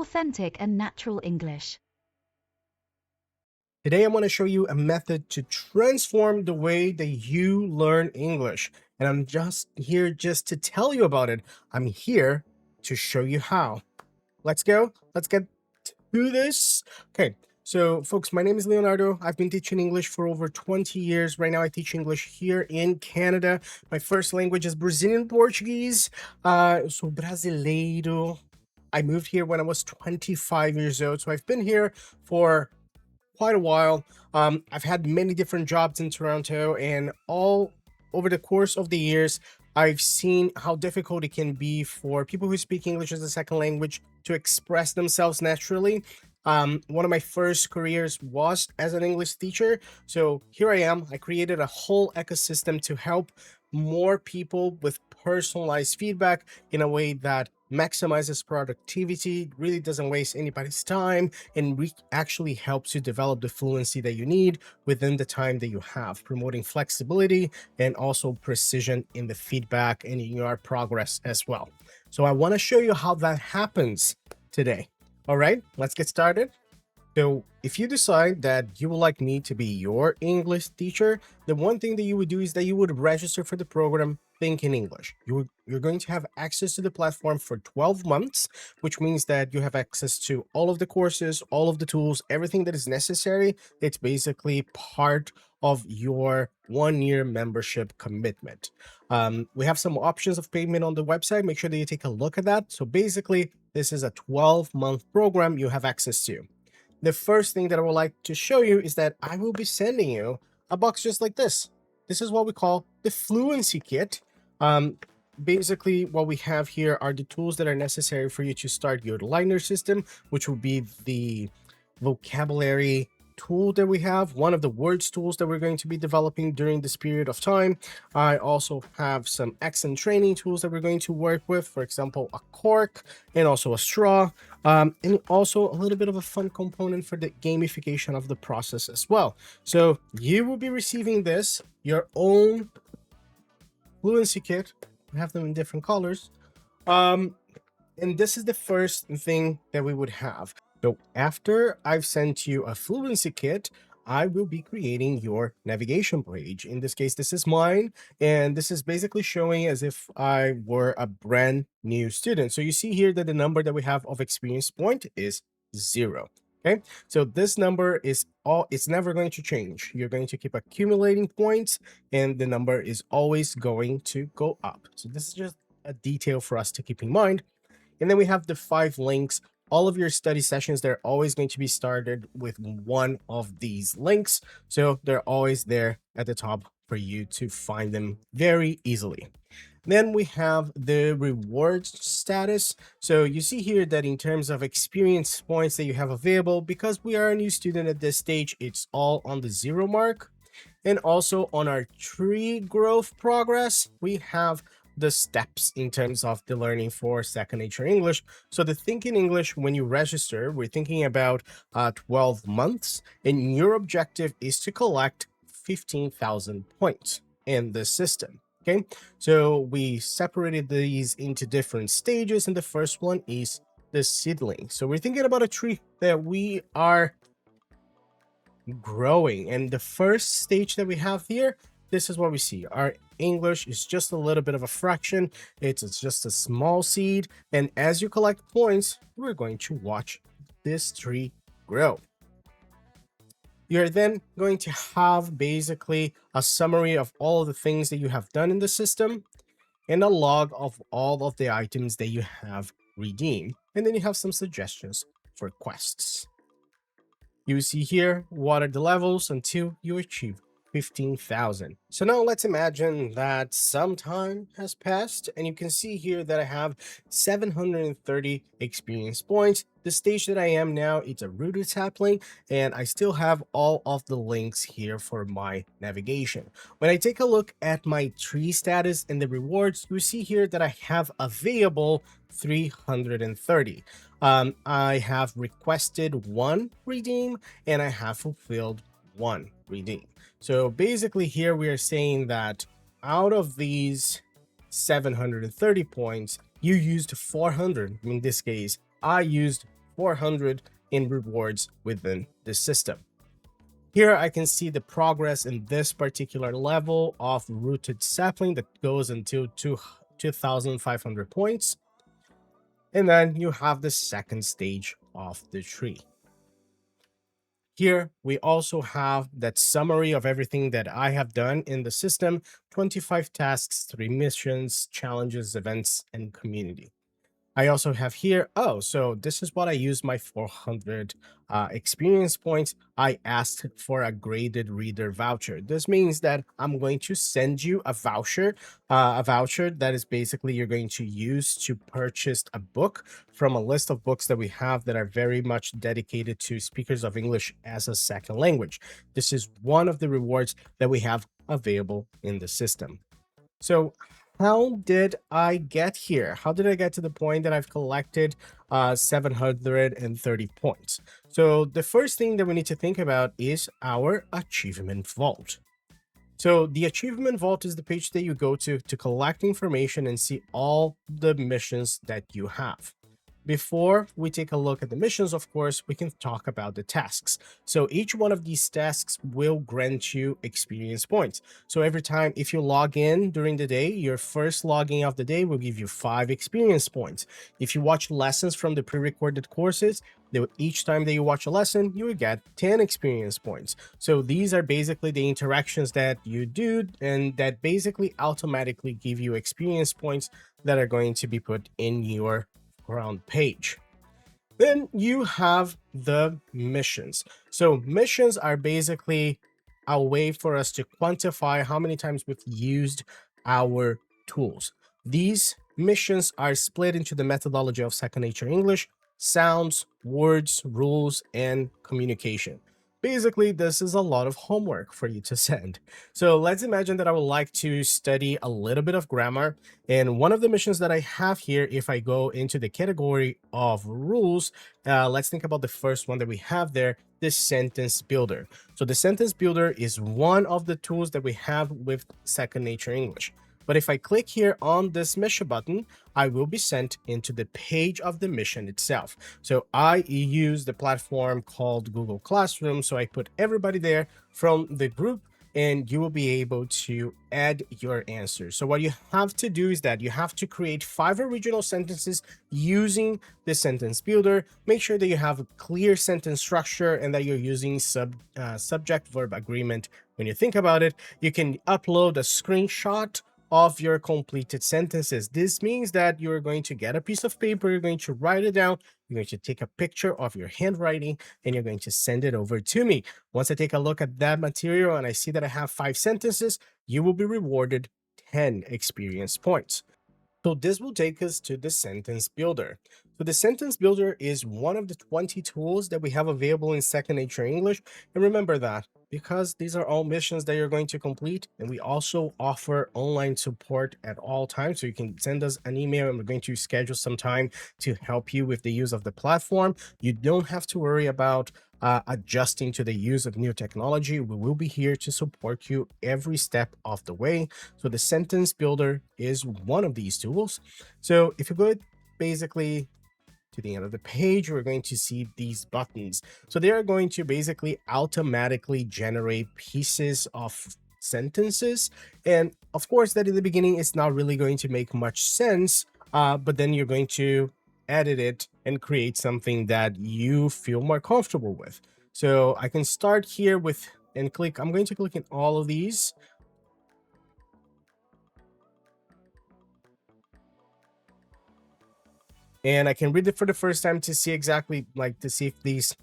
authentic and natural English. Today, I want to show you a method to transform the way that you learn English. And I'm just here just to tell you about it. I'm here to show you how. Let's go. Let's get to this. Okay. So, folks, my name is Leonardo. I've been teaching English for over 20 years. Right now, I teach English here in Canada. My first language is Brazilian Portuguese. So brasileiro. I moved here when I was 25 years old. So I've been here for quite a while. I've had many different jobs in Toronto, and all over the course of the years, I've seen how difficult it can be for people who speak English as a second language to express themselves naturally. One of my first careers was as an English teacher. So here I am. I created a whole ecosystem to help more people with personalized feedback in a way that maximizes productivity, really doesn't waste anybody's time, and actually helps you develop the fluency that you need within the time that you have, promoting flexibility and also precision in the feedback and in your progress as well. So I want to show you how that happens today. All right, let's get started. So if you decide that you would like me to be your English teacher, the one thing that you would do is that you would register for the program Think in English. You're going to have access to the platform for 12 months, which means that you have access to all of the courses, all of the tools, everything that is necessary. It's basically part of your 1-year membership commitment. We have some options of payment on the website. Make sure that you take a look at that. So basically, this is a 12-month program you have access to. The first thing that I would like to show you is that I will be sending you a box just like this. This is what we call the Fluency Kit. Basically, what we have here are the tools that are necessary for you to start your liner system, which will be the vocabulary tool that we have, one of the words tools that we're going to be developing during this period of time. I also have some accent training tools that we're going to work with, for example, a cork and also a straw, and also a little bit of a fun component for the gamification of the process as well. So you will be receiving this, your own Fluency Kit. We have them in different colors. And this is the first thing that we would have. So after I've sent you a Fluency Kit, I will be creating your navigation page. In this case, this is mine, and this is basically showing as if I were a brand new student. So you see here that the number that we have of experience point is 0. Okay, so this number is it's never going to change. You're going to keep accumulating points, and the number is always going to go up. So this is just a detail for us to keep in mind. And then we have the 5 links. All of your study sessions, they're always going to be started with one of these links. So they're always there at the top for you to find them very easily. Then we have the rewards status. So you see here that in terms of experience points that you have available, because we are a new student at this stage, it's all on the 0 mark. And also on our tree growth progress, we have the steps in terms of the learning for second nature English. So the Think in English, when you register, we're thinking about 12 months, and your objective is to collect 15,000 points in the system. Okay, so we separated these into different stages, and the first one is the seedling. So we're thinking about a tree that we are growing, and the first stage that we have here, this is what we see. Our English is just a little bit of a fraction. It's just a small seed, and as you collect points, we're going to watch this tree grow. You're then going to have basically a summary of all of the things that you have done in the system and a log of all of the items that you have redeemed. And then you have some suggestions for quests. You see here what are the levels until you achieve 15,000. So now let's imagine that some time has passed, and you can see here that I have 730 experience points. The stage that I am now, it's a rooted sapling, and I still have all of the links here for my navigation. When I take a look at my tree status and the rewards, you see here that I have available 330. I have requested 1 redeem, and I have fulfilled 1 redeem. So basically here we are saying that out of these 730 points, you used 400. In this case, I used 400 in rewards within the system. Here I can see the progress in this particular level of rooted sapling that goes until 2,500 points. And then you have the second stage of the tree. Here we also have that summary of everything that I have done in the system: 25 tasks, 3 missions, challenges, events, and community. I also have here, oh, so this is what I used my 400 experience points. I asked for a graded reader voucher. This means that I'm going to send you a voucher that is basically you're going to use to purchase a book from a list of books that we have that are very much dedicated to speakers of English as a second language. This is one of the rewards that we have available in the system. So how did I get here? How did I get to the point that I've collected 730 points? So the first thing that we need to think about is our achievement vault. So the achievement vault is the page that you go to collect information and see all the missions that you have. Before we take a look at the missions, of course, we can talk about the tasks. So each one of these tasks will grant you experience points. So every time, if you log in during the day, your first logging of the day will give you 5 experience points. If you watch lessons from the pre-recorded courses, each time that you watch a lesson, you will get 10 experience points. So these are basically the interactions that you do and that basically automatically give you experience points that are going to be put in your ground page. Then you have the missions. So missions are basically a way for us to quantify how many times we've used our tools. These missions are split into the methodology of Second Nature English: sounds, words, rules, and communication. Basically, this is a lot of homework for you to send. So let's imagine that I would like to study a little bit of grammar. And one of the missions that I have here, if I go into the category of rules, let's think about the first one that we have there, the sentence builder. So the sentence builder is one of the tools that we have with Second Nature English. But if I click here on this mission button, I will be sent into the page of the mission itself. So I use the platform called Google Classroom. So I put everybody there from the group, and you will be able to add your answers. So what you have to do is that you have to create 5 original sentences using the sentence builder. Make sure that you have a clear sentence structure and that you're using subject verb agreement. When you think about it, you can upload a screenshot of your completed sentences. This means that you're going to get a piece of paper, you're going to write it down, you're going to take a picture of your handwriting, and you're going to send it over to me. Once I take a look at that material and I see that I have 5 sentences, you will be rewarded 10 experience points. So this will take us to the sentence builder. So the sentence builder is one of the 20 tools that we have available in Second Nature English. And remember that because these are all missions that you're going to complete, and we also offer online support at all times. So you can send us an email and we're going to schedule some time to help you with the use of the platform. You don't have to worry about adjusting to the use of new technology. We will be here to support you every step of the way. So the sentence builder is one of these tools. So if you go basically to the end of the page, we're going to see these buttons. So they are going to basically automatically generate pieces of sentences. And of course, that in the beginning is not really going to make much sense, but then you're going to edit it and create something that you feel more comfortable with. So I can start here with and click. I'm going to click in all of these. And I can read it for the first time to see exactly to see if these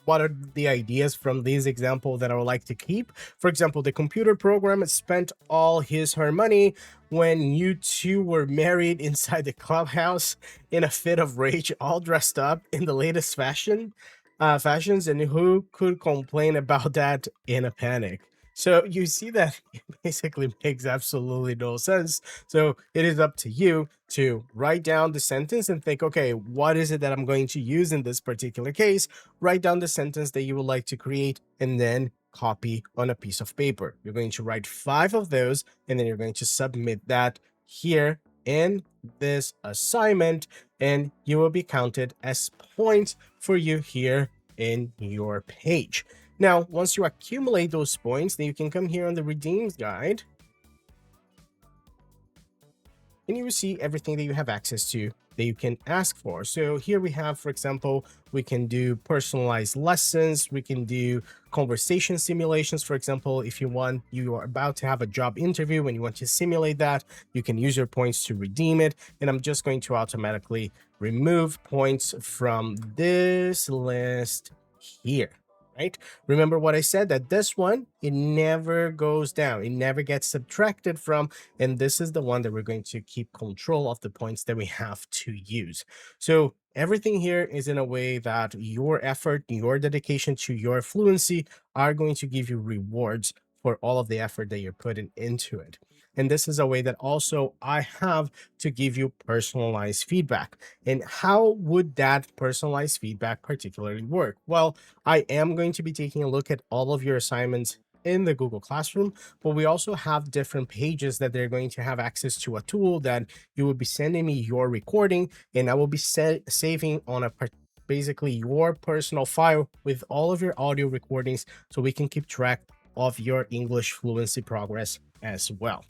what are the ideas from this example that I would like to keep. For example, the computer program spent all her money when you two were married inside the clubhouse in a fit of rage, all dressed up in the latest fashions, and who could complain about that in a panic? So you see that it basically makes absolutely no sense. So it is up to you to write down the sentence and think, okay, what is it that I'm going to use in this particular case? Write down the sentence that you would like to create and then copy on a piece of paper. You're going to write 5 of those and then you're going to submit that here in this assignment, and you will be counted as points for you here in your page. Now, once you accumulate those points, then you can come here on the redeems guide, and you will see everything that you have access to that you can ask for. So here we have, for example, we can do personalized lessons, we can do conversation simulations. For example, if you are about to have a job interview and you want to simulate that, you can use your points to redeem it. And I'm just going to automatically remove points from this list here. Right? Remember what I said, that this one, it never goes down, it never gets subtracted from, and this is the one that we're going to keep control of the points that we have to use. So everything here is in a way that your effort, your dedication to your fluency are going to give you rewards for all of the effort that you're putting into it. And this is a way that also I have to give you personalized feedback. And how would that personalized feedback particularly work? Well, I am going to be taking a look at all of your assignments in the Google Classroom, but we also have different pages that they're going to have access to a tool that you will be sending me your recording, and I will be saving on a basically your personal file with all of your audio recordings, so we can keep track of your English fluency progress as well.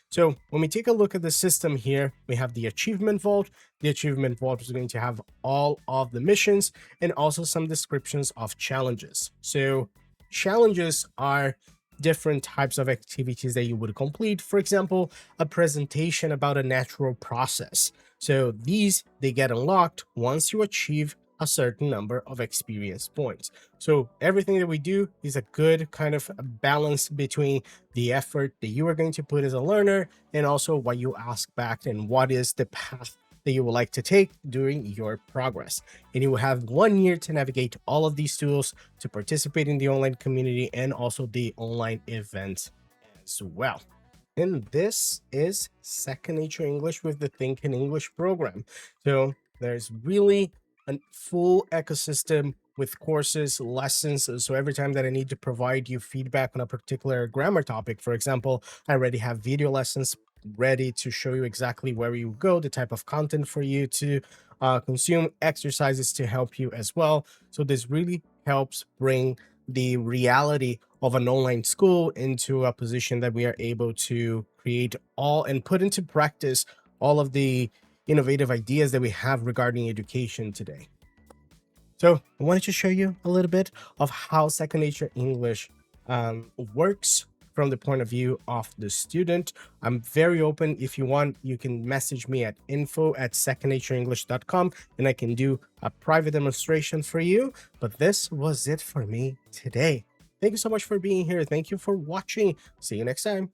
So when we take a look at the system here, we have the achievement vault. The achievement vault is going to have all of the missions and also some descriptions of challenges. So challenges are different types of activities that you would complete. For example, a presentation about a natural process. So these, they get unlocked once you achieve a certain number of experience points. So everything that we do is a good kind of balance between the effort that you are going to put as a learner and also what you ask back and what is the path that you would like to take during your progress. And you will have 1 year to navigate all of these tools to participate in the online community and also the online events as well. And this is Second Nature English with the Think in English program. So there's really a full ecosystem with courses, lessons. So every time that I need to provide you feedback on a particular grammar topic, for example, I already have video lessons ready to show you exactly where you go, the type of content for you to consume, exercises to help you as well. So this really helps bring the reality of an online school into a position that we are able to create all and put into practice all of the innovative ideas that we have regarding education today. So I wanted to show you a little bit of how Second Nature English works from the point of view of the student. I'm very open. If you want, you can message me at info@secondnatureenglish.com and I can do a private demonstration for you. But this was it for me today. Thank you so much for being here. Thank you for watching. See you next time.